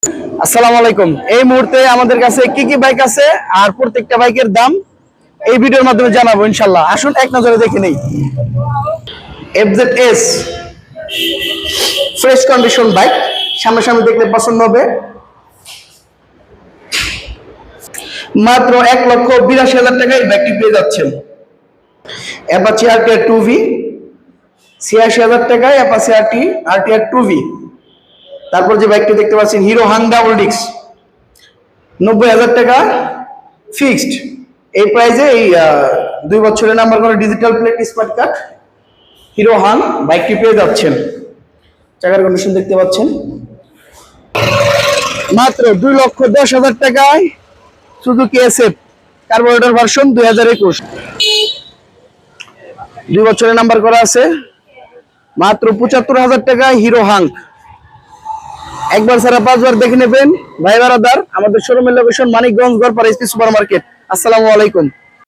আসসালামু আলাইকুম। এই মুহূর্তে আমাদের কাছে কি কি বাইক আছে আর প্রত্যেকটা বাইকের দাম এই ভিডিওর মাধ্যমে জানাবো ইনশাআল্লাহ। আসুন এক নজরে দেখে নেই। FZS ফ্রেশ কন্ডিশন বাইক, সামনাসামনি দেখলে পছন্দ হবে। মাত্র 1,82,000 টাকায় বাইকটি পেয়ে যাচ্ছেন। অ্যাপাচি RTR 2V 86,000 টাকায় অ্যাপাচি RTR 2V। তারপর যে বাইকটি দেখতে পাচ্ছেন হিরো হাং ডাবল ডিস্ক 90,000 টাকা ফিক্সড। এই প্রাইজে এই 2 বছরের নাম্বার করা digital plate smart card hero Hang বাইকটি পেয়ে যাচ্ছেন। চাকার কন্ডিশন দেখতে পাচ্ছেন। মাত্র 2,10,000 টাকায় সুজুকি SF কার্বোরেটর ভার্সন 2021, 2 বছরের নাম্বার করা আছে। মাত্র 75,000 টাকায় হিরো হাং। একবার ছাড়া 5 বার দেখে নেবেন ভাই বারাদার। আমাদের শোরুমের location Manikganj Garpara SP super market. আসসালামু আলাইকুম।